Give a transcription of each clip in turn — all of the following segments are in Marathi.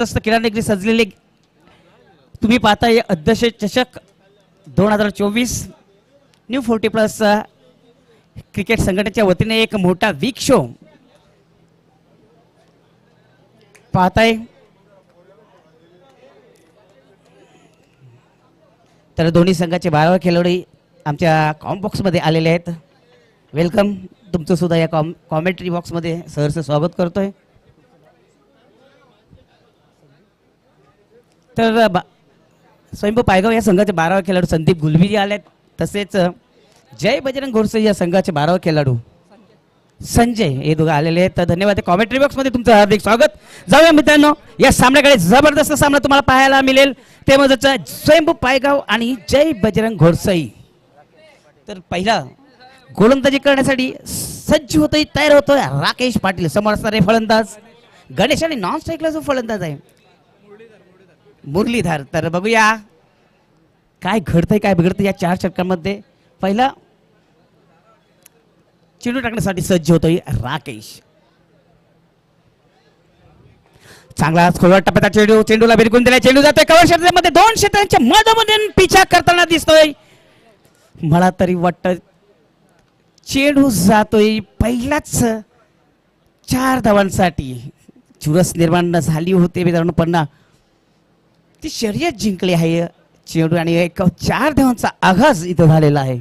जबरदस्त किराणेगिरी सजलेले तुम्ही पाहताय अध्यक्ष चषक 2024 न्यू 40+ क्रिकेट संघटनेच्या वतीने एक मोठा वीक शो पाहताय। तर दोन्ही संघाचे 12 खेळाडू आमच्या कॉमेंट बॉक्स मध्ये आलेले आहेत। वेलकम, तुमचं सुद्धा या कॉमेंट्री बॉक्स मध्ये सहर्ष स्वागत करतोय। तर स्वयंभू पायगाव या संघाचे 12 खेळाडू संदीप गुलबिरी आलेत, तसेच जय बजरंग घोडसे या संघाचे 12 खेळाडू संजय हे दोघं आलेले आहेत। तर धन्यवाद। कॉमेंट्री बॉक्स मध्ये तुमचं हार्दिक स्वागत। जाऊया मित्रांनो, या सामन्याकडे जबरदस्त सामना तुम्हाला पाहायला मिळेल, ते म्हणजे स्वयंभू पायगाव आणि जय बजरंग घोडसई। तर पहिला गोलंदाजी करण्यासाठी सज्ज होतोय, तयार होतोय राकेश पाटील। समोर असणारे फलंदाज गणेश आणि नॉन स्ट्राईकला जो फलंदाज आहे मुरलीधर। तर बघूया काय घडतंय काय बिघडतंय या 4 षटकांमध्ये। पहिला चेंडू टाकण्यासाठी सज्ज होतोय राकेश। चांगला खोलवर टप्प्याचा चेंडूला भिरकून दिलाय, चेंडू जातोय कव्हर क्षेत्रामध्ये, 2 क्षेत्रांच्या मधोमधून पिछा करताना दिसतोय। मला तरी वाटतं चेंडू जातोय पहिलाच 4 धावांसाठी। चुरस निर्माण झाली होती मित्रांनो, पण ती शर्यत जिंकली आहे चेंडू आणि एक 4 धावांचा आघात इथं झालेला आहे।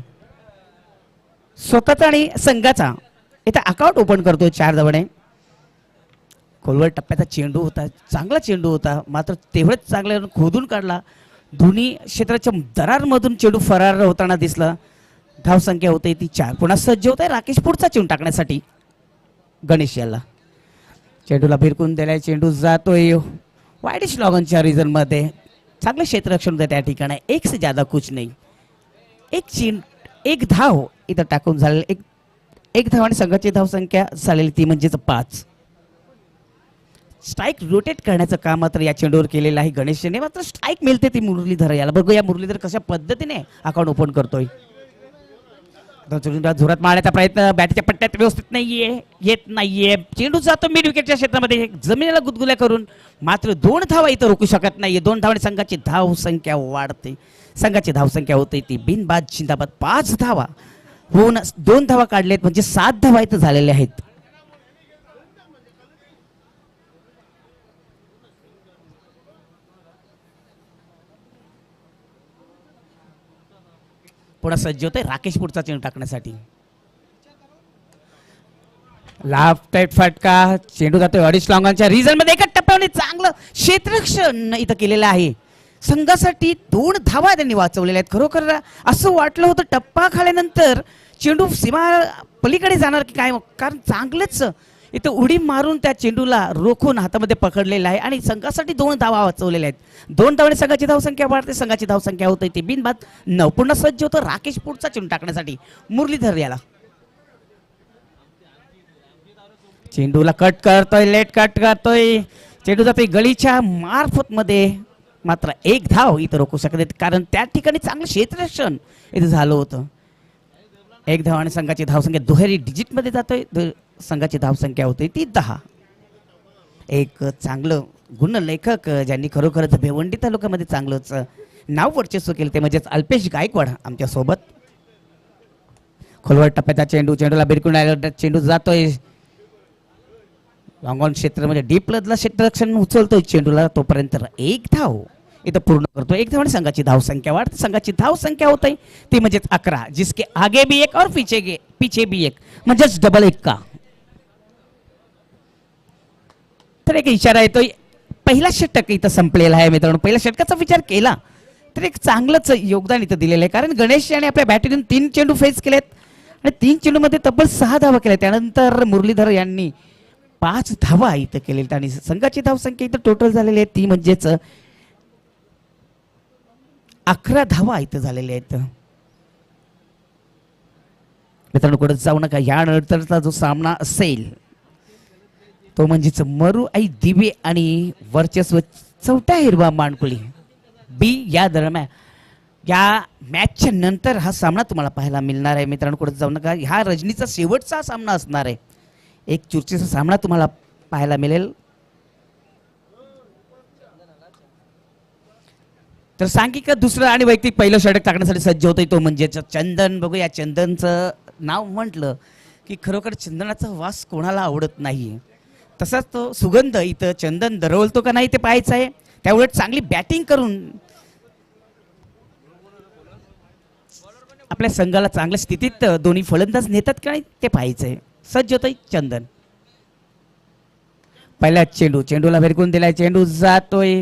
स्वतःचा आणि संघाचा इथं अकाउंट ओपन करतोय 4 धावाने। खोलवर टप्प्याचा चेंडू होता, चांगला चेंडू होता, मात्र तेवढंच चांगलं खोदून काढला। दोन्ही क्षेत्राच्या दरारमधून चेंडू फरार होताना दिसला। धाव संख्या होते ती 4। पुन्हा सज्ज होत आहे राकेश पुढचा चेंडू टाकण्यासाठी गणेश याला। चेंडूला भिरकून दिलाय, चेंडू जातोय वाईडिश लॉगनच्या रिजन मध्ये। चांगलं क्षेत्ररक्षण होतं त्या ठिकाणी, एक से ज्यादा कुछ नाही। एक धाव इथं टाकून झालेलं, एक धाव आणि संघाची धाव संख्या झालेली ती म्हणजेच 5। स्ट्राईक रोटेट करण्याचं काम मात्र या चेंडूवर केलेलं आहे गणेशने, मात्र स्ट्राईक मिळते ती मुरलीधर याला। बघूया मुरलीधर कशा पद्धतीने अकाउंट ओपन करतोय। जोरात मारण्याचा प्रयत्न, बॅटच्या पट्ट्यात व्यवस्थित येत नाहीये। चेंडू जातो मिड विकेटच्या क्षेत्रामध्ये जमिनीला गुदगुल्या करून, मात्र 2 धावा इथं रोखू शकत नाहीये। 2 धावाने संघाची धाव संख्या वाढते, संघाची धाव संख्या होते ती बिनबाद जिंदाबाद। 5 धावा होऊन 2 धावा काढलेत म्हणजे 7 धावा इथं झालेल्या आहेत। पुन्हा सज्ज होतोय राकेश पुढचा चेंडू टाकण्यासाठी। लाफ्ट फटका, चेंडू जातोय अडीच लॉंगांच्या रिजन मध्ये। एका टप्प्याने चांगलं क्षेत्ररक्षण इथं केलेलं आहे संघासाठी। 2 धावा त्यांनी वाचवलेल्या आहेत। खरोखर असं वाटलं होतं टप्पा खाल्यानंतर चेंडू सीमा पलीकडे जाणार की काय, कारण चांगलंच इथं उडी मारून त्या चेंडूला रोखून हातामध्ये पकडलेला आहे आणि संघासाठी 2 धावा वाचवलेल्या आहेत। 2 धावाने संघाची धाव संख्या वाढते, संघाची धाव संख्या होते ती बिनबाद 9। पुन्हा सज्ज होतं राकेश पुढचा चेंडू टाकण्यासाठी मुरलीधर याला। चेंडूला कट करतोय, लेट कट करतोय, चेंडू जातोय गलीच्या मार्फत मध्ये, मात्र 1 धाव इथं रोखू शकत कारण त्या ठिकाणी चांगलं क्षेत्ररक्षण इथं झालं होतं। 1 धाव आणि संघाची धाव संख्या दुहेरी डिजिट मध्ये जातोय, संघाची धाव संख्या होती ती 10। एक चांगलं गुणलेखक ज्यांनी खरोखरच भिवंडी तालुक्यामध्ये चांगलंच नाव वर्चस्व केलं ते म्हणजेच अल्पेश गायकवाड आमच्या सोबत। खोलवर टप्प्याचा चेंडू, चेंडूला भिरकून चेंडू जातोय लॉंग ऑन क्षेत्रामध्ये, डीप लदला क्षेत्ररक्षण उचलतोय चेंडूला, तोपर्यंत 1 धाव इथं पूर्ण करतो। 1 धाव आणि संघाची धाव संख्या वाढते, संघाची धाव संख्या होते ती म्हणजेच 11। जिसके आगे भी 1 और पीछे भी 1 म्हणजेच डबल 1 का। तर एक इशारा येतोय, पहिला षटक इथं संपलेला आहे मित्रांनो। पहिल्या षटकाचा विचार केला तर एक चांगलंच योगदान इथं दिलेलं आहे, कारण गणेश याने आपल्या बॅटीतून 3 चेंडू फेस केलेत आणि 3 चेंडू मध्ये तब्बल 6 धावा केल्या। त्यानंतर मुरलीधर यांनी 5 धावा इथं केलेल्या आणि संघाची धाव संख्या इथं टोटल झालेली आहे ती म्हणजेच 11 धावा इथं झालेल्या आहेत। मित्रांनो कुठे जाऊ नका, यानंतरचा जो सामना असेल तो म्हणजेच मरू आई दिवे आणि वर्चस्व चौथा हिरवा मानकुळी बी या दरम्यान या मॅचच्या नंतर हा सामना तुम्हाला पाहायला मिळणार आहे। मित्रांनो कुठे जाऊ नका, हा रजनीचा शेवटचा सामना असणार आहे। एक चुरशीचा सामना तुम्हाला पाहायला मिळेल। तर सांघिक दुसरं आणि वैयक्तिक पहिलं षटक टाकण्यासाठी सज्ज होतोय तो म्हणजे चंदन. बघूया चंदनचं नाव म्हटलं की खरोखर चंदनाचा वास कोणाला आवडत नाही. तसाच तो सुगंध इथं चंदन दरवलतो का नाही ते पाहायचं आहे. त्यामुळे चांगली बॅटिंग करून आपल्या संघाला चांगल्या स्थितीत दोन्ही फलंदाज नेतात का नाही ते पाहायचं आहे. सज्ज होतोय चंदन. पहिला चेंडूला भेरकून दिलाय. चेंडू जातोय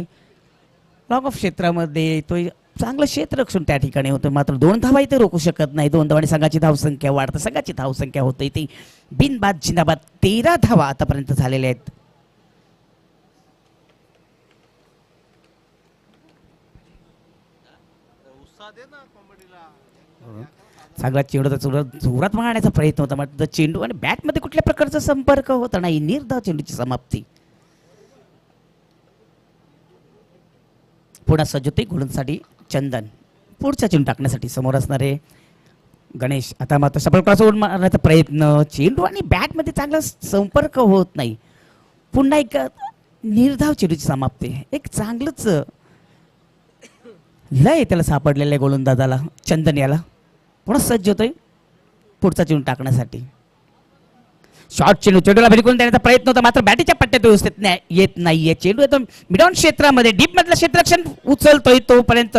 लॉंग ऑफ क्षेत्रामध्ये. तो चांगलं क्षेत्ररक्षण त्या ठिकाणी होतं. मात्र 2 धावा इथे रोखू शकत नाही. 2 धावांनी संघाची धावसंख्या वाढते. संघाची धावसंख्या होते ती बिनबाद जिंदाबाद. 13 धावा आतापर्यंत झालेल्या आहेत. चांगला चेंडूचा जोरात मारण्याचा प्रयत्न होता. मात्र चेंडू आणि बॅटमध्ये कुठल्या प्रकारचा संपर्क होता नाही. निर्धाव चेंडूची समाप्ती. पुन्हा सज्ज होते गोलंदाजीसाठी चंदन. पुढचा चेंडू टाकण्यासाठी समोर असणारे गणेश. आता मात्र सफल क्रॉसओव्हर मारण्याचा प्रयत्न. चेंडू आणि बॅटमध्ये चांगला संपर्क होत नाही. पुन्हा एक निर्धाव चेंडूची समाप्ती. एक चांगलंच लय त्याला सापडलेलं आहे गोलंदाजाला चंदन याला. पुन्हा सज्ज होतोय पुढचा चेंडू टाकण्यासाठी. शॉर्ट चेंडूला भेटून देण्याचा प्रयत्न होता. मात्र बॅटीच्या पट्ट्यात व्यवस्थित येत नाहीये. चेंडू येतो मिडॉन क्षेत्रामध्ये डीप मधलं क्षेत्ररक्षण उचलतोय. तोपर्यंत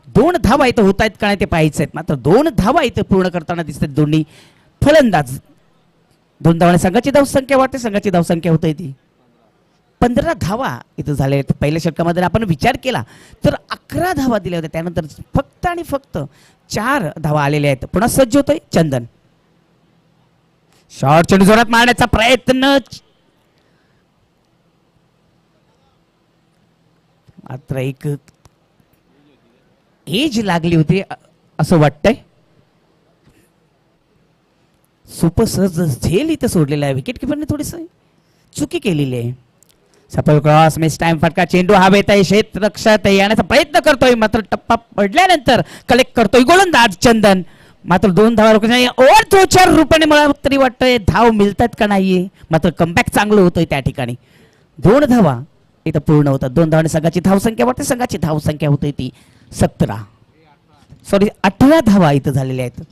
2 धावा इथं होत आहेत का नाही ते पाहायचं आहेत. मात्र 2 धावा इथं पूर्ण करताना दिसतात दोन्ही फलंदाज. 2 धावाने संघाची धावसंख्या वाढते. संघाची धावसंख्या होते ती 15 धावा इथं झाले आहेत. पहिल्या षटकामध्ये आपण विचार केला तर 11 धावा दिल्या होत्या. त्यानंतर फक्त आणि फक्त 4 धावा आलेल्या आहेत. पुन्हा सज्ज होतोय चंदन. शॉर्ट चेंडू जोरात मारण्याचा प्रयत्न. मात्र एक एज लागली होती असं वाटतंय. सुपर सहज झेल इथं सोडलेला आहे. विकेट किपरने थोडीस चुकी केलेली आहे. सफल क्रॉस मिस टाइम फटका. चेंडू हवेत आहे. क्षेत्ररक्षणात येण्याचा प्रयत्न करतोय. मात्र टप्पा पडल्यानंतर कलेक्ट करतोय गोलंदाज चंदन. मात्र 2 धावा रोखण्याच्या ओव्हर थ्रोच्या रूपाने मला तरी वाटतंय धाव मिळतात का नाहीये. मात्र कमबॅक चांगलं होतंय त्या ठिकाणी. 2 धावा इथं पूर्ण होतात. 2 धावाने संघाची धावसंख्या वाढते. संघाची धावसंख्या होते ती 18 धावा इथं झालेल्या आहेत.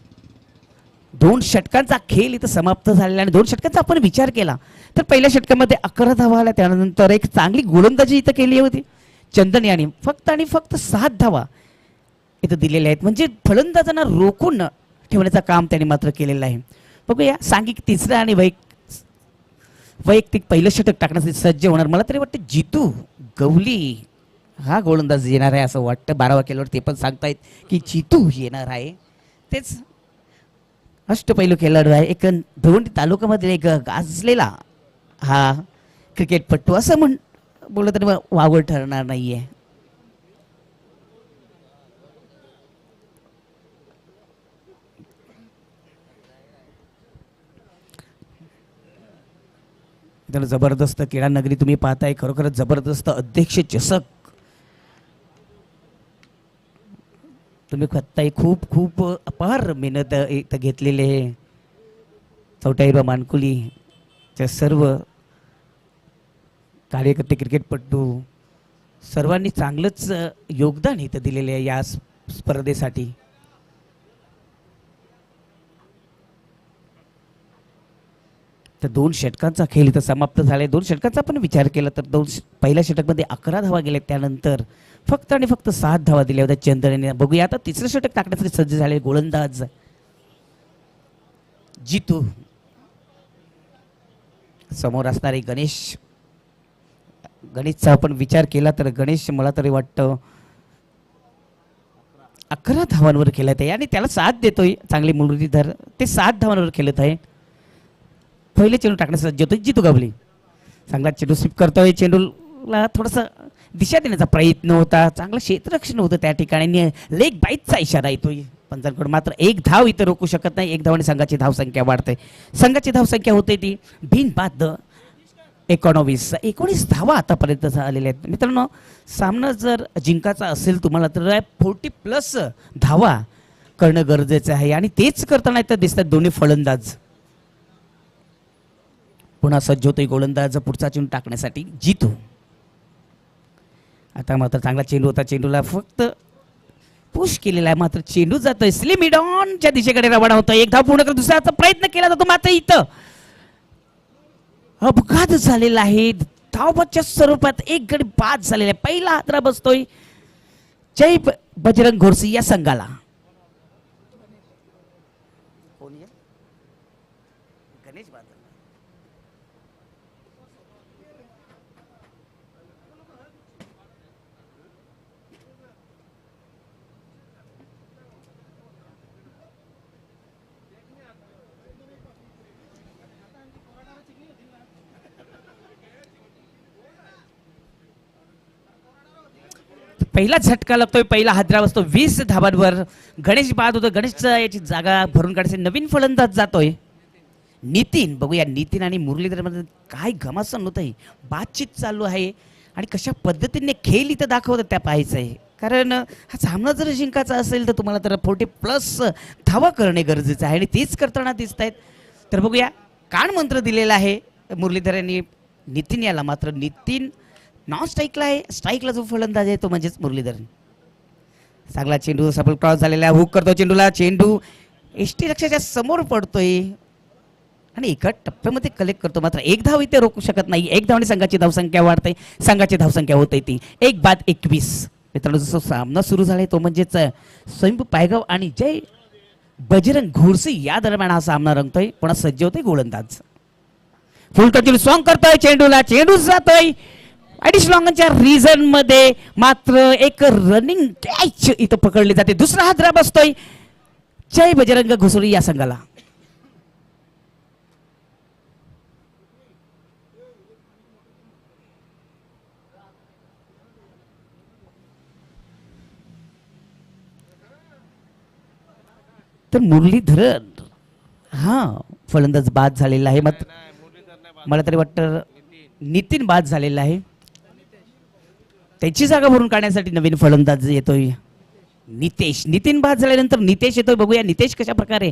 2 षटकांचा खेळ इथं समाप्त झालेला. आणि 2 षटकांचा आपण विचार केला तर पहिल्या षटकामध्ये 11 धावा आल्या. त्यानंतर एक चांगली गोलंदाजी इथं केली होती चंदन यांनी. फक्त आणि फक्त 7 धावा इथं दिलेल्या आहेत. म्हणजे फलंदाजांना रोखून ठेवण्याचं काम त्यांनी मात्र केलेलं आहे. बघूया सांघिक तिसरं आणि वैयक्तिक पहिलं षटक टाकण्यासाठी सज्ज होणार. मला तरी वाटतं जितू गवली हा गोलंदाज येणार आहे असं वाटतं. 12व्या खेळावर ते पण सांगतायत की जितू येणार आहे. तेच अष्टपैलू खेळाडू आहे. एक भिवंडी तालुक्यामधील एक गाजलेला हा क्रिकेटपटू असं बोललं तरी वावड ठरणार नाहीये. त्याला जबरदस्त क्रीडा नगरी तुम्ही पाहताय. खरोखरच जबरदस्त अध्यक्ष चषक तुम्ही बघताय. खूप खूप अपार मेहनत इथं घेतलेले चौटाईबा मानकुलीच्या सर्व कार्यकर्ते क्रिकेटपटू सर्वांनी चांगलंच योगदान इथं दिलेले आहे या स्पर्धेसाठी. तर 2 षटकांचा खेळ इथं समाप्त झालाय. 2 षटकांचा आपण विचार केला तर पहिल्या षटकमध्ये 11 धावा गेल्या. त्यानंतर फक्त आणि फक्त 7 धावा दिल्या होत्या चंदनने. बघूया आता तिसरं षटक टाकण्यासाठी सज्ज झाले गोलंदाज जितू. समोर असणारे गणेशचा आपण विचार केला तर गणेश मला तरी वाटतं 11 धावांवर खेळत आहे आणि त्याला साथ देतोय चांगली मुरलीधर. ते 7 धावांवर खेळत आहे. पहिले चेंडू टाकण्यासाठी सज्ज होतोय जितू गवली. चांगला चेंडू स्वीप करतोय. चेंडूला थोडासा दिशा देण्याचा प्रयत्न होता. चांगलं क्षेत्ररक्षण होतं त्या ठिकाणी. लेग बाईटचा इशारा येतोय पंचांकडून. मात्र 1 धाव इथं रोखू शकत नाही. 1 धावाने संघाची धावसंख्या वाढते. संघाची धावसंख्या होते ती बिनबाद 19 धावा आतापर्यंत झालेल्या आहेत. मित्रांनो सामना जर जिंकायचा असेल तुम्हाला तर 40+ धावा करणं गरजेचं आहे आणि तेच करताना इथं दिसतात दोन्ही फलंदाज. पुन्हा सज्ज होतोय गोलंदाज पुढचा चेंडू टाकण्यासाठी जितू. आता मात्र चांगला चेंडू होता, चेंडूला फक्त पुश केलेला आहे, मात्र चेंडू जातोय स्लिमिडॉनच्या दिशेकडे रवाना होतोय. एक धाव पूर्ण कर, दुसऱ्याचा प्रयत्न केला जातो, मात्र इथं अपघात झालेला आहे. धावबाच्या स्वरूपात एक गडी बाद झालेला आहे. पहिला हादरा बसतोय जय बजरंग घोरसी या संघाला. पहिला झटका लागतोय, पहिला हादरा बसतो 20 धाबांवर. गणेश बाद होतो, गणेशचा याची जागा भरून काढायचे नवीन फलंदाज जातोय नितीन. बघूया नितीन आणि मुरलीधर मध्ये काय घमासन होत आहे, बातचीत चालू आहे आणि कशा पद्धतीने खेळ इथं दाखवतात त्या पाहायचं आहे. कारण हा सामना जर जिंकायचा असेल तर तुम्हाला तर 40+ धावा करणे गरजेचं आहे आणि तेच करताना दिसत आहेत. तर बघूया कान मंत्र दिलेला आहे मुरलीधर यांनी नितीन याला, मात्र नितीन नॉन स्ट्राईकला आहे. स्ट्राईकला जो फलंदाज आहे तो म्हणजेच मुरलीधर. चांगला चेंडू सफल क्रॉस झालेला, हुक करतो चेंडूला, चेंडू एसटी लक्षाच्या समोर पडतोय आणि एका टप्प्यामध्ये कलेक्ट करतो, मात्र एक धाव इथे रोखू शकत नाही. एक धावने संघाची धावसंख्या वाढते, संघाची धावसंख्या होते ती 1-21. मित्रांनो जसं सामना सुरू झालाय तो म्हणजेच स्वयंभू पायगाव आणि जय बजरंग घोरसी या दरम्यान हा सामना रंगतोय. पुन्हा सज्ज होते गोलंदाज, फुल कंटिन्यू सॉंग करतोय चेंडूला, चेंडू जातोय ॲडिशनलच्या रिझन मध्ये, मात्र एक रनिंग कॅच इथं पकडली जाते. दुसरा हादरा बसतोय जय बजरंग घोसरी या संघाला. तर मुरलीधरन हा फलंदाज बाद झालेला आहे, मात्र मला तरी वाटतं नितीन बाद झालेला आहे. त्याची जागा भरून काढण्यासाठी नवीन फलंदाज येतोय नितेश. नितीन बाद झाल्यानंतर नितेश येतोय. बघूया नितेश कशा प्रकारे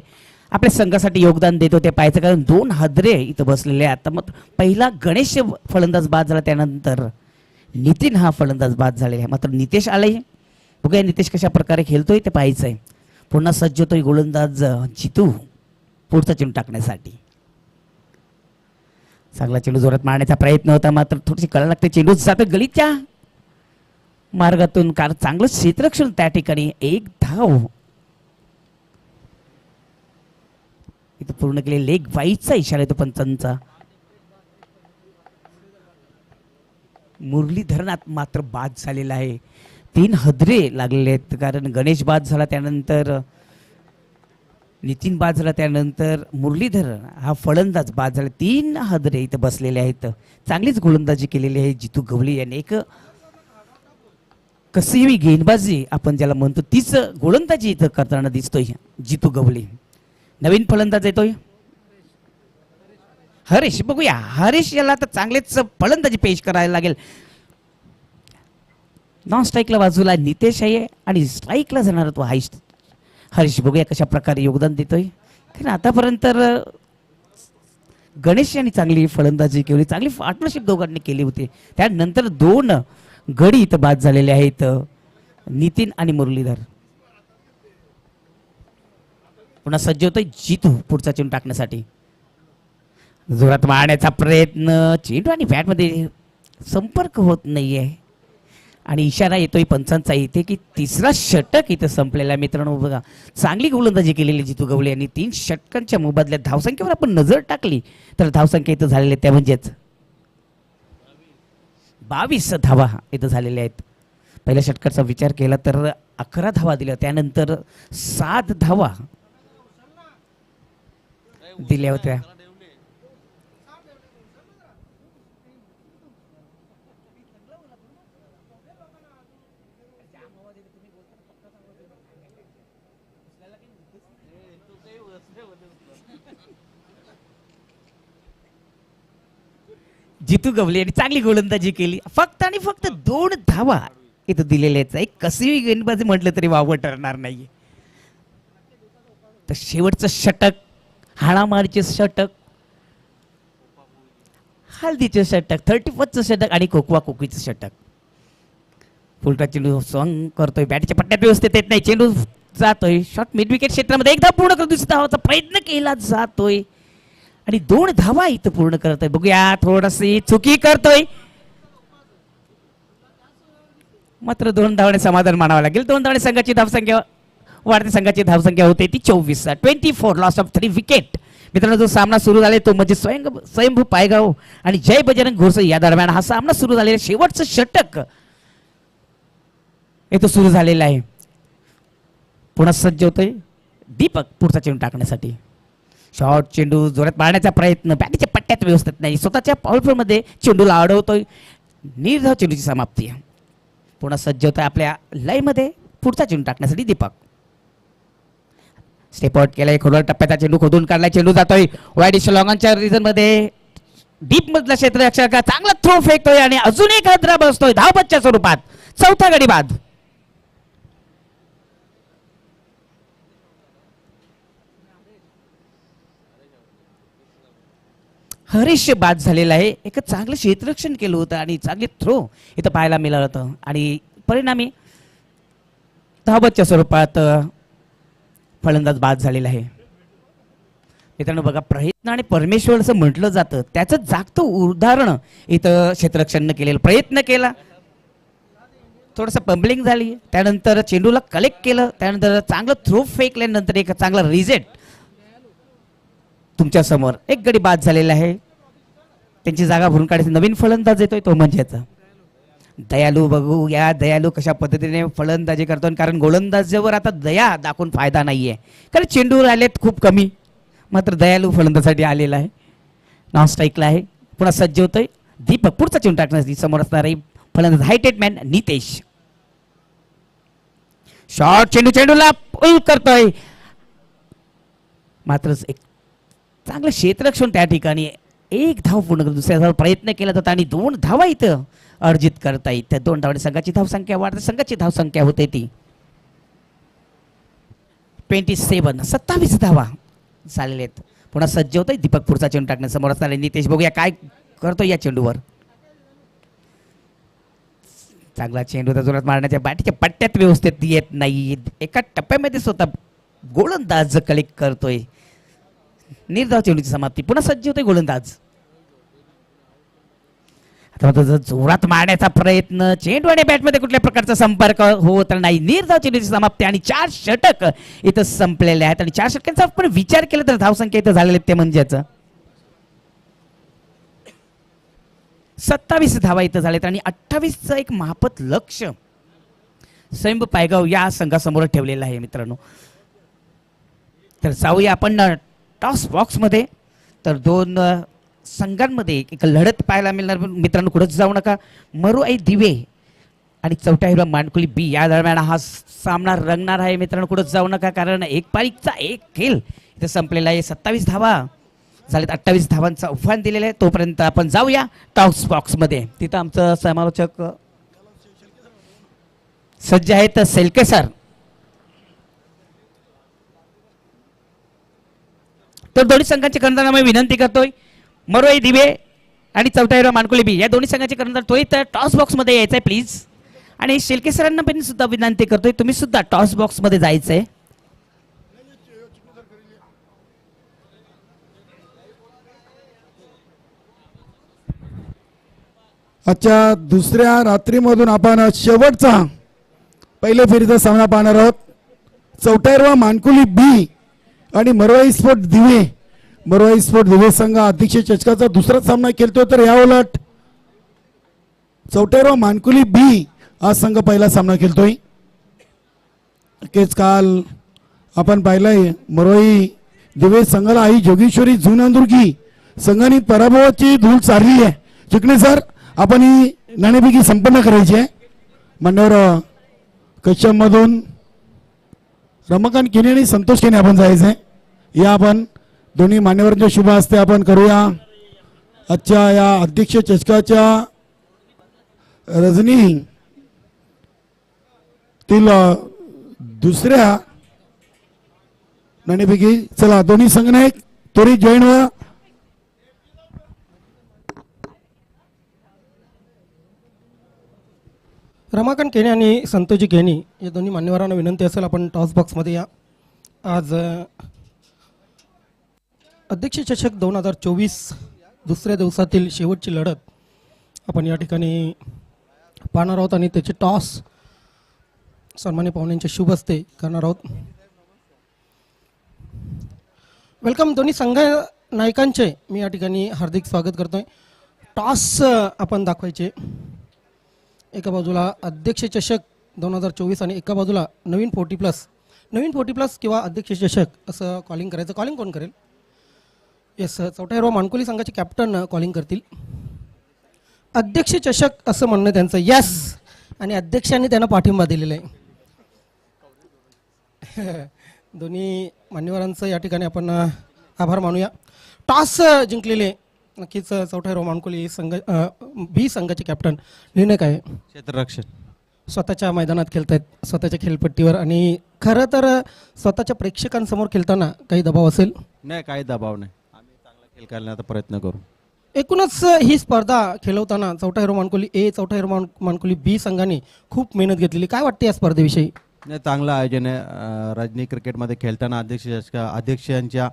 आपल्या संघासाठी योगदान देतो ते पाहायचं, कारण 2 हादरे इथं बसलेले आहेत. आता मग पहिला गणेश फलंदाज बाद झाला, त्यानंतर नितीन हा फलंदाज बाद झालेला आहे, मात्र नितेश आलाय. बघूया नितेश कशा प्रकारे खेळतोय ते पाहायचं आहे. पुन्हा सज्ज होतोय गोलंदाज जितू पुढचा चेंडू टाकण्यासाठी. चांगला चेंडू जोरात मारण्याचा प्रयत्न होता, मात्र थोडीशी कळा लागते, चेंडू जातो गलीच्या मार्गातून. कारण चांगलं क्षेत्ररक्षण त्या ठिकाणी. एक धाव इथं पूर्ण केले, लेग वाईडचा इशारा येतो पंचांचा. मुरलीधरनात मात्र बाद झालेला आहे, 3 हदरे लागलेले आहेत. कारण गणेश बाद झाला, त्यानंतर नितीन बाद झाला, त्यानंतर मुरलीधर हा फलंदाज बाद झाला. 3 हदरे इथं बसलेले आहेत. चांगलीच गोलंदाजी केलेली आहे जितू गवळी यांनी. एक कसीवी गेंदबाजी आपण ज्याला म्हणतो तीच गोलंदाजी इथं करताना दिसतोय जितू गवळी. नवीन फलंदाज येतोय हरीश. बघूया हरीश याला तर चांगलेच फलंदाजी पेश करायला लागेल. नॉन स्ट्राईकला बाजूला नितेश आहे आणि स्ट्राईकला जाणार तो हरीश. बघूया कशा प्रकारे योगदान देतोय, कारण आतापर्यंत गणेश यांनी चांगली फलंदाजी केली, चांगली पार्टनरशिप दोघांनी केली होती. त्यानंतर 2 गडी इथं बाद झालेले आहेत नितीन आणि मुरलीधर. पुन्हा सज्ज होतोय जितू पुढचा चेंडू टाकण्यासाठी. जोरात मारण्याचा प्रयत्न, चेंडू आणि बॅटमध्ये संपर्क होत नाहीये आणि इशारा येतोय पंचांचा इथे की तिसरा षटक इथं संपलेला आहे. मित्रांनो बघा चांगली गोलंदाजी केलेली जितू गवळे यांनी. 3 षटकांच्या मोबदल्यात धावसंख्येवर आपण नजर टाकली तर धावसंख्या इथं झालेल्या त्या म्हणजेच 22 धावा इथं झालेल्या आहेत. पहिल्या षटकाचा विचार केला तर 11 धावा दिल्या, त्यानंतर 7 धावा दिल्या होत्या. जितू गवले यांनी चांगली गोलंदाजी केली, फक्त आणि फक्त 2 धावा इथं दिलेल्या. एक कशी गेंदबाजी म्हटलं तरी वावं ठरणार नाहीये. तर शेवटचं षटक, हाणामारीचे षटक, हळदीचे षटक, 31चं षटक आणि कोकवा कोकीचं षटक. उलटा चेंडू सॉंग करतोय, बॅटच्या पट्ट्यात व्यवस्थित येत नाही, चेंडू जातोय शॉट मिड विकेट क्षेत्रामध्ये, एकदा पूर्ण करतो, दुसऱ्या धावाचा प्रयत्न केला जातोय आणि 2 धावा इथं पूर्ण करतोय. बघूया थोडीशी चुकी करतोय, मात्र 2 धावाने समाधान मानावं लागेल. 2 धावाने संघाची धावसंख्या वाढते, संघाची धावसंख्या होते ती 24. 24 लॉस ऑफ 3 विकेट. मित्रांनो, जो सामना सुरू झाला तो म्हणजे स्वयंभू पायगाव आणि जय बजरंग घोरसई या दरम्यान हा सामना सुरू झालेला, शेवटचं षटक इथं सुरू झालेलं आहे. पुन्हा सज्ज होतोय दीपक पुढचा चेंडू टाकण्यासाठी. शॉर्ट चेंडू जोरात मारण्याचा प्रयत्न, बॅटच्या पट्ट्यात व्यवस्थित नाही, स्वतःच्या पाऊलफोरमध्ये चेंडूला अडवतोय. निर्धाव चेंडूची समाप्ती. पुन्हा सज्ज होतोय आपल्या लाईनमध्ये पुढचा चेंडू टाकण्यासाठी दीपक. स्टेप आउट केलाय, खोलवर टप्प्याचा चेंडू खोदून काढलाय, चेंडू जातोय वाईड लॉंगॉनच्या रिजन मध्ये, डीप मधला क्षेत्ररक्षक चांगला थ्रो फेकतोय आणि अजून एक हादरा बसतोय धावपतच्या स्वरूपात. चौथा गडी बाद. हरीश बाद झालेला आहे. एक चांगलं क्षेत्ररक्षण केलं होतं आणि चांगले थ्रो इथं पाहायला मिळालं होतं आणि परिणामी धावपतच्या स्वरूपात फलंदाज बाद झालेला आहे. मित्रांनो बघा, प्रयत्न आणि परमेश्वर असं म्हटलं जातं, त्याचं जागतं उदाहरण इथं क्षेत्ररक्षण केलेलं. प्रयत्न केला, थोडंसं पंबलिंग झाली, त्यानंतर चेंडूला कलेक्ट केलं, त्यानंतर चांगलं थ्रो फेकल्यानंतर एक चांगला रिझल्ट तुमच्या समोर. एक गडी बाद झालेला आहे, त्यांची जागा भरून काढायची नवीन फलंदाज येतोय तो म्हणजे दयालू. बघू या दयालू कशा पद्धतीने फलंदाजी करतो, कारण गोलंदाजावर आता दया दाखवून फायदा नाहीये, कारण चेंडू राहिलेत खूप कमी. मात्र दयालू फलंदाजासाठी आलेला आहे, नॉन स्ट्राईकला आहे. पुन्हा सज्ज होतोय दीपक पुढचा चेंडू टाकण्यासाठी. समोर असणारे फलंदाज हायटेड मॅन नितेश. शॉर्ट चेंडू, चेंडूला पुल करतोय, मात्र एक चांगलं क्षेत्ररक्षण त्या ठिकाणी. एक धाव पूर्ण करतो, दुसऱ्या धाव प्रयत्न केला जातो आणि 2 धावा इथं अर्जित करता येत. 2 धावांनी संघाची धावसंख्या वाढते, संघाची धावसंख्या होते ती 27 धावा झालेले आहेत. पुन्हा सज्ज होतोय दीपक पुढचा चेंडू टाकण्यास. समोर असणारे नितेश, बघूया काय करतो या चेंडूवर. चांगला चेंडू तर जोरात मारण्याच्या, बॅटच्या पट्ट्यात व्यवस्थित येत नाही, एका टप्प्यामध्ये स्वतः गोलंदाज कलेक्ट करतोय. निर्धाव चेंडूची समाप्ती. पुन्हा सज्ज होतोय गोलंदाज. आता जोरात मारण्याचा प्रयत्न, चेंडू आणि बॅटमध्ये कुठल्या प्रकारचा संपर्क होत नाही. निर्धाव चेंडूची समाप्ती आणि 4 षटक इथं संपलेले आहेत. आणि 4 षटकांचा आपण विचार केला तर धावसंख्या इथं झालेले ते म्हणजेच 27 धावा इथं झालेत आणि 28चं एक मापत लक्ष स्वयंभू पायगाव या संघासमोर ठेवलेलं आहे. मित्रांनो, तर जाऊया आपण टॉस बॉक्स मध्ये. तर 2 संघांमध्ये एक लढत पाहायला मिळणार. मित्रांनो, कुठंच जाऊ नका. मरुआई दिवे आणि चौथा हिरवा मानकुली बी या दरम्यान हा सामना रंगणार आहे. मित्रांनो, कुठंच जाऊ नका, कारण एक पारीचा एक खेळ इथे संपलेला आहे. 27 धावा झालेत, 28 धावांचा आव्हान दिलेलं आहे. तोपर्यंत आपण जाऊया टॉस बॉक्स मध्ये. तिथं आमचं समालोचक सज्ज आहेत, सेलके सर. तर दोन्ही संघांचे कर्णधारांना मी विनंती करतोय, मरुआई दिवे आणि चौथा हिरवा मानकुली बी या दोन्ही संघाचे कर्णधार तोही तर टॉस बॉक्स मध्ये यायचंय प्लीज. आणि शेलके सरांना पण सुद्धा विनंती करतोय, तुम्ही सुद्धा टॉस बॉक्स मध्ये जायचंय. आजच्या दुसऱ्या रात्रीमधून आपण शेवटचा पहिल्या फेरीचा सामना पाहणार आहोत. चौथा हिरवा मानकुली बी आणि मरुआई स्पोर्ट दिवे. मरुआई स्पोर्ट दिवे संघ अध्यक्ष चषकाचा दुसरा सामना खेळतोय, तर या उलट चौथा हिरवा मानकुली बी हा संघ पहिला सामना खेळतोय. काल आपण पाहिलंय मरुआई दिवे संघाला आई जोगेश्वरी जुनांदुर्गी संघाने पराभवाची धूळ चारली आहे. चिकणे सर, आपण ही नाणेफेकी संपन्न करायची आहे. मान्यवर कश्यप मधून रमाकांत केने आणि संतोष केने आपण जायचंय. या आपण दोन्ही मान्यवरांच्या शुभ हस्ते आपण करूया. आजच्या या अध्यक्ष चषकाच्या रजनी तील दुसऱ्या नाणेफेकी. चला दोन्ही संघनायक त्वरित जॉईन व्हा. रमाकांत केनी आणि संतोषजी केनी या दोन्ही मान्यवरांना विनंती असेल आपण टॉस बॉक्समध्ये या. आज अध्यक्ष चषक 2024 दुसऱ्या दिवसातील शेवटची लढत आपण या ठिकाणी पाहणार आहोत आणि त्याचे टॉस सन्मान्य पाहुण्यांच्या शुभ हस्ते करणार आहोत. वेलकम दोन्ही संघ नायकांचे मी या ठिकाणी हार्दिक स्वागत करतोय. टॉस आपण दाखवायचे. एका बाजूला अध्यक्ष चषक 2024 आणि एका बाजूला नवीन 40+ किंवा अध्यक्ष चषक असं कॉलिंग करायचं. कॉलिंग कोण करेल? येस, चौटाहिराव मानकोली संघाचे कॅप्टन कॉलिंग करतील. अध्यक्ष चषक असं म्हणणं त्यांचं. यस, आणि अध्यक्षांनी त्यांना पाठिंबा दिलेला आहे. दोन्ही मान्यवरांचं या ठिकाणी आपण आभार मानूया. टॉस जिंकलेले नक्कीच चौटाहिराव मानकोली संघ बी संघाचे कॅप्टन. निर्णय काय? क्षेत्ररक्षण. स्वतःच्या मैदानात खेळतायत, स्वतःच्या खेळपट्टीवर, आणि खरं तर स्वतःच्या प्रेक्षकांसमोर खेळताना काही दबाव असेल? नाही, काही दबाव नाही. आम्ही चांगला खेळ करण्याचा प्रयत्न करू. एकूणच ही स्पर्धा खेळवताना चौटाहिराव मानकोली ए, चौटाहिराव मानकोली बी संघाने खूप मेहनत घेतलेली. काय वाटते या स्पर्धेविषयी? नाही, चांगलं आयोजन आहे. रजनी क्रिकेटमध्ये खेळताना अध्यक्षांच्या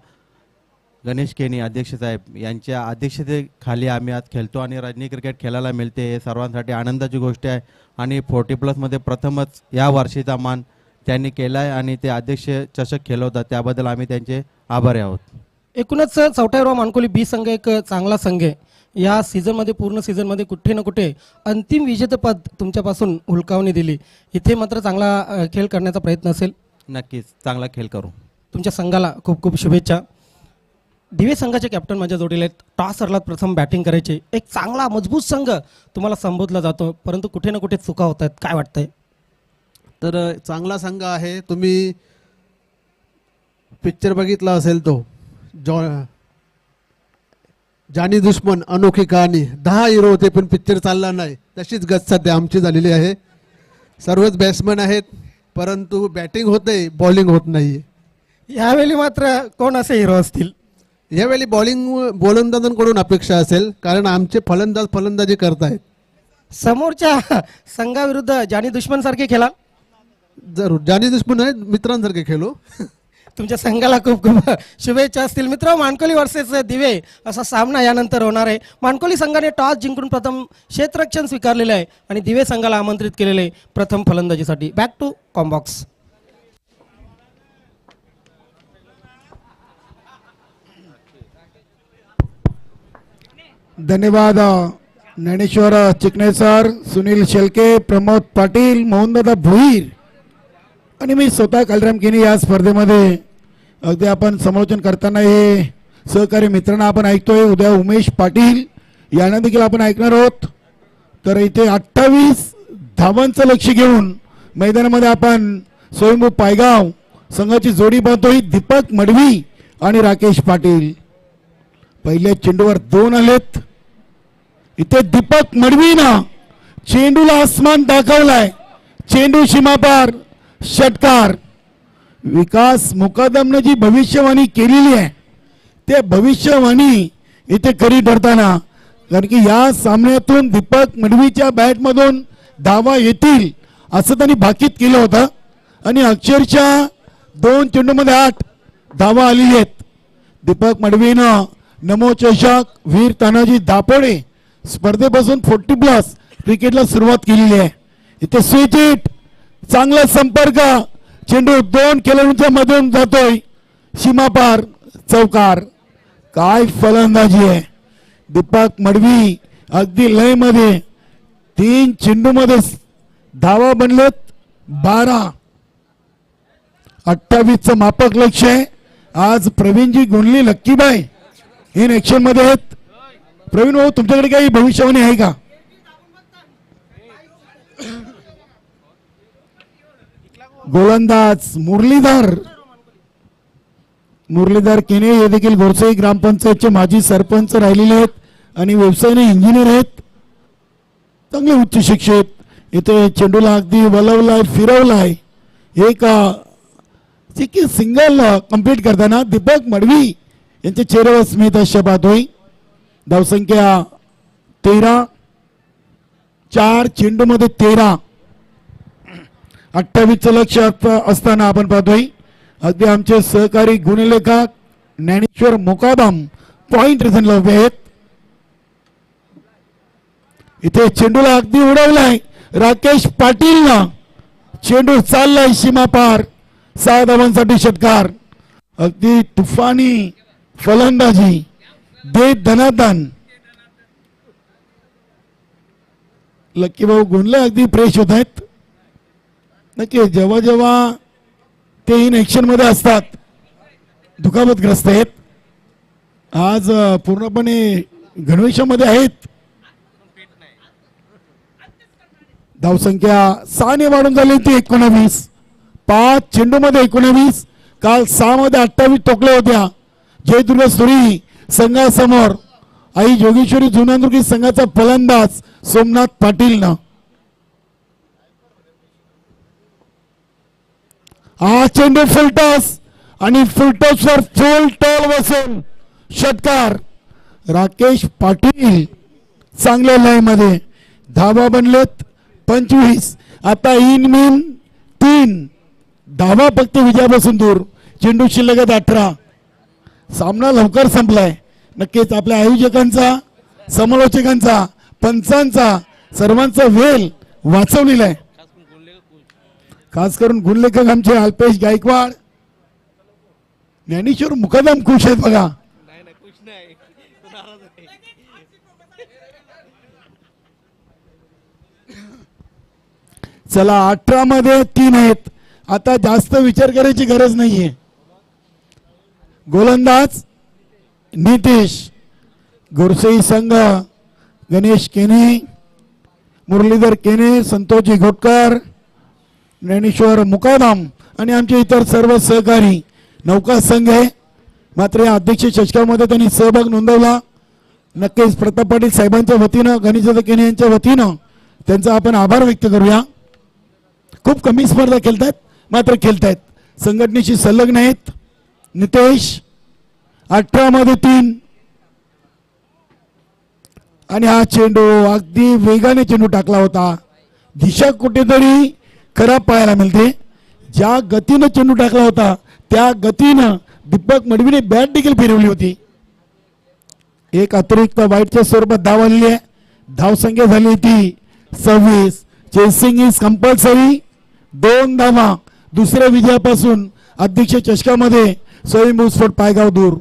गणेश केनी अध्यक्ष साहेब यांच्या अध्यक्षतेखाली आम्ही आज खेळतो आणि रजनी क्रिकेट खेळायला मिळते. हे सर्वांसाठी आनंदाची गोष्ट आहे. आणि 40+ प्रथमच या वर्षीचा मान त्यांनी केला आहे आणि ते अध्यक्ष चषक खेळवतात, त्याबद्दल आम्ही त्यांचे आभारी आहोत. एकूणच चौटाहिराव मानकोली बी संघ एक चांगला संघ आहे. या सीझनमध्ये, पूर्ण सीझनमध्ये कुठे ना कुठे अंतिम विजेतेपद तुमच्यापासून हुलकावणी दिली. इथे मात्र चांगला खेळ करण्याचा प्रयत्न असेल. नक्कीच चांगला खेळ करू. तुमच्या संघाला खूप खूप शुभेच्छा. दिवे संघाचे कॅप्टन माझ्या जोडीला आहेत. टॉस हरलात, प्रथम बॅटिंग करायचे. एक चांगला मजबूत संघ तुम्हाला संबोधला जातो, परंतु कुठे ना कुठे चुका होत आहेत. काय वाटतंय? तर चांगला संघ आहे. तुम्ही पिक्चर बघितला असेल तो जानी दुश्मन अनोखी कहाणी. 10 हिरो होते पण पिक्चर चालला नाही. तशीच गत सध्या आमची झालेली आहे. सर्वच बॅट्समन आहेत परंतु बॅटिंग होते, बॉलिंग होत नाही. यावेळी मात्र कोण असे हिरो असतील? यावेळी गोलंदाजांकडून अपेक्षा असेल, कारण आमचे फलंदाज फलंदाजी करतायत. समोरच्या संघाविरुद्ध जानी दुश्मन सारखे खेळा. जरूर जानी दुश्मन आहे, मित्रांसारखे खेळू. तुमच्या संघाला खूप खूप शुभेच्छा असतील. मित्र, मानकोली वर्सेस दिवे असा सामना यानंतर होणार आहे. मानकोली संघाने टॉस जिंकून प्रथम क्षेत्ररक्षण स्वीकारलेलं आहे आणि दिवे संघाला आमंत्रित केलेले आहे प्रथम फलंदाजीसाठी. बॅक टू कॉम्बॉक्स. धन्यवाद ज्ञानेश्वर चिकणे सर, सुनील शेलके, प्रमोद पाटील, मोहनदादा भोईर आणि मी स्वतः कालराम केनी. या स्पर्धेमध्ये अगदी आपण समालोचन करताना हे सहकारी मित्रांना आपण ऐकतोय. उद्या उमेश पाटील यांना देखील आपण ऐकणार आहोत. तर इथे 28 धावांचं लक्ष घेऊन मैदानामध्ये आपण स्वयंभू पायगाव संघाची जोडी पाहतोय. दीपक मडवी आणि राकेश पाटील. पहिल्या चेंडूवर 2 आलेत. इथे दीपक मडवीनं चेंडूला आसमान दाखवलाय. चेंडू सीमापार, षटकार. विकास मुकादमनं जी भविष्यवाणी केलेली आहे ते भविष्यवाणी इथे खरी ठरताना, कारण की या सामन्यातून दीपक मडवीच्या बॅटमधून धावा येतील असं त्यांनी भाकीत केलं होतं आणि अक्षरशः 2 चेंडूमध्ये 8 धावा आलेली आहेत. दीपक मडवीनं नमो चषक, वीर तानाजी दापोडे स्पर्धेपासून 40+ क्रिकेटला सुरुवात केलेली आहे. इथे स्विच हिट, चांगला संपर्क, चेंडू 2 खेळाडूंच्या मधून जातोय सीमापार, चौकार. काय फलंदाजी आहे दीपक मडवी. अगदी लय मध्ये 3 चेंडूमध्ये धावा बनलेत 12. 28चं मापक लक्ष आहे. आज प्रवीणजी गुंडली लक्कीबाई इन ऍक्शन मध्ये आहेत. प्रवीण भाऊ, तुमच्याकडे काही भविष्यवाणी आहे का? गोलंदाज मुरलीधर केने हे देखील गोरसाई ग्रामपंचायतचे माजी सरपंच राहिलेले आहेत आणि व्यवसायाने इंजिनियर आहेत. चांगले उच्च शिक्षित. इथे चेंडूला अगदी वलवलाय, फिरवलाय. एक सिंगल कंप्लीट करताना दीपक मडवी यांच्या चेहऱ्यावर स्मित अशा पाहतोय. धावसंख्या 13. 4 चेंडूमध्ये 13. 28चं लक्ष असताना आपण पाहतोय अगदी आमचे सहकारी गुणलेखक ज्ञानेश्वर मुकादम पॉइंट रिझनला उभे आहेत. इथे चेंडूला अगदी उडवलाय राकेश पाटीलनं. चेंडू चाललाय सीमा पार. 6 धावांसाठी षटकार. अगदी तुफानी फलंदाजी दे धनादन. लक्की भाऊ गुणले अगदी फ्रेश होत आहेत. नक्की जेव्हा जेव्हा ते इन ऍक्शन मध्ये असतात दुखापतग्रस्त आहेत. आज पूर्णपणे गणवेशामध्ये आहेत. धावसंख्या 6 ने वाढून झाली ती 19. 5 चेंडू मध्ये 19. काल 6 मध्ये 28 टोकल्या होत्या. जयदुर्ग सुरी संघासमोर आई जोगेश्वरी जुनांदुर्गी संघाचा फलंदाज सोमनाथ पाटीलनं. हा चेंडू फुलटॉस आणि फुलटॉसवर फुल टॉल बसून षटकार. राकेश पाटील चांगल्या लाईन मध्ये. धावा बनलेत 25. आता इन मीन 3 धावा फक्त विजयापासून दूर. चेंडू शिल्लक आहेत 18. सामना लवकर संपलाय. नक्कीच आपल्या आयोजकांचा समालोचकांचा पंचांचा सर्वांचा वेळ वाचवलेला आहे. खास करून गुणलेखक आमचे अल्पेश गायकवाड ज्ञानेश्वर मुकादम खुश आहेत बघा. चला 18 मध्ये 3 आहेत. आता जास्त विचार करायची गरज नाहीये. गोलंदाज नितीश गोरसई संघ गणेश केने मुरलीधर केने संतोषजी घोटकर ज्ञानेश्वर मुकादम आणि आमचे इतर सर्व सहकारी नौका संघ आहे. मात्र या अध्यक्ष चषकामध्ये त्यांनी सहभाग नोंदवला. नक्कीच प्रताप पाटील साहेबांच्या वतीनं गणेशदादा केने यांच्या वतीनं त्यांचा आपण आभार व्यक्त करूया. खूप कमी स्पर्धा खेळतायत मात्र खेळतायत. संघटनेशी संलग्न आहेत. नितेश 18 मध्ये 3 आणि हा चेंडू अगदी वेगाने चेंडू टाकला होता. दिशा कुठेतरी खराब पाहायला मिळते. ज्या गतीनं चेंडू टाकला होता त्या गतीनं दीपक मडवीने बॅट देखील फिरवली होती. एक अतिरिक्त वाईटच्या स्वरूपात धाव आलेली आहे. धावसंख्या झाली ती 26. Chasing is compulsory. 2 धावा दुसऱ्या विजयापासून अध्यक्ष चषकामध्ये स्वयंभूस्फोट पायगाव दूर.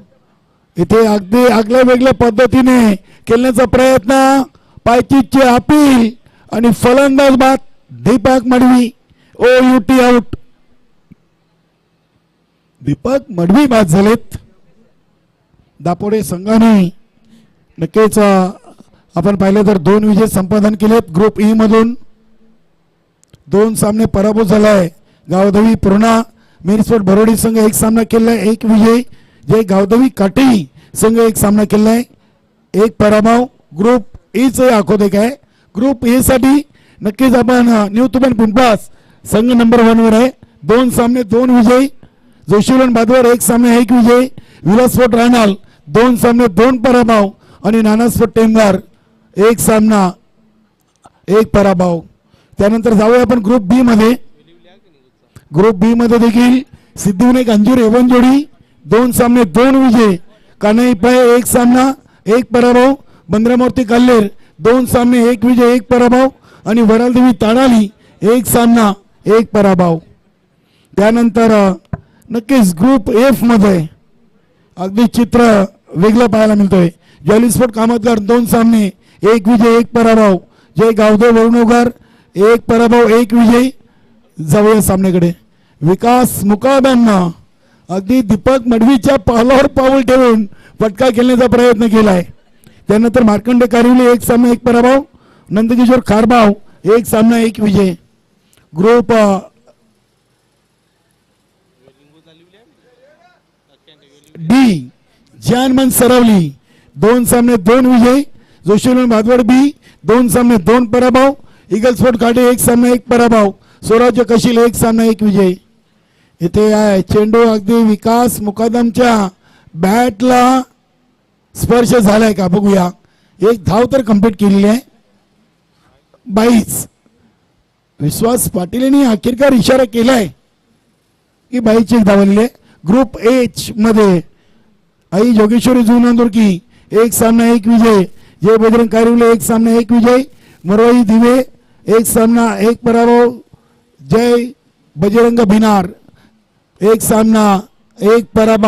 इथे अगदी आगल्या वेगळ्या पद्धतीने खेळण्याचा प्रयत्न. पायचीतचे अपील आणि फलंदाज बाद दीपक मडवी. OUT out. दीपक मडवी बाद झालेत. दापोडे संघाने नक्कीच आपण पाहिलं तर 2 विजय संपादन केलेत. ग्रुप ई मधून 2 सामने पराभव झालाय. गावदेवी पूर्णा मिरस्पोर्ट भरोडी संघ 1 सामना केलाय 1 विजय. जे गावदेवी काटेई संघ 1 सामना केलाय 1 पराभव. ग्रुप ई चे आखोदेक आहे. ग्रुप ए साठी नक्कीच आपण न्यू तुबन पिंपळास संघ नंबर 1 वर आहे. 2 सामने 2 विजय. जोशीलन बादवर 1 सामने 1 विजय. विलासपोर्ट राहणार 2 सामने 2 पराभव आणि नानास्पोर्ट टेमगार 1 सामना 1 पराभव. त्यानंतर जाऊया आपण ग्रुप बी मध्ये. ग्रुप बी मध्ये देखील सिद्धिविनायक अंजूर एवन जोडी 2 सामने 2 विजय. कान्हाई पाय 1 सामना 1 पराभव. बंद्रामूर्ती कल्लेर 2 सामने 1 विजय 1 पराभव आणि वरालदेवी ताडाली 1 सामना 1 पराभव. त्यानंतर नक्कीच ग्रुप एफ मध्ये अगदी चित्र वेगळं पाहायला मिळतोय. जॉलीस्पोर्ट कामतगार 2 सामने 1 विजय 1 पराभव. जय गावदेव वरुणोगर 1 पराभव 1 विजय. जाऊया सामन्याकडे. विकास मुकादमनं अगदी दीपक मडवीच्या पावलावर पाऊल ठेवून फटका खेळण्याचा प्रयत्न केलाय. त्यानंतर मार्कंडे कारिवली 1 सामना 1 पराभव. नंदकिशोर खारबाव 1 सामना 1 विजय. ग्रुप डी जानमन सरवली 2 सामने 2 विजय. जोशीलन भादवड बी 2 सामने 2 पराभव. इगलस्पोर्ट घाटे 1 सामना 1 पराभव. स्वराज्य कशील 1 सामना 1 विजय. इथे आहे चेंडू अगदी विकास मुकादमच्या बॅटला स्पर्श झालाय का बघूया. 1 धाव तर कंप्लीट केलेली आहे. 22 विश्वास पाटील यांनी अखेरकार इशारा केलाय की बाईचे धावलेले ग्रुप एच मध्ये आई जोगेश्वरी जुनांदुर्की 1 सामना 1 विजय, जय बजरंग कारिवले 1 सामना 1 विजय, मरोई दिवे 1 सामना 1 पराभव, जय बजरंग भिनार 1 सामना 1 पराभव.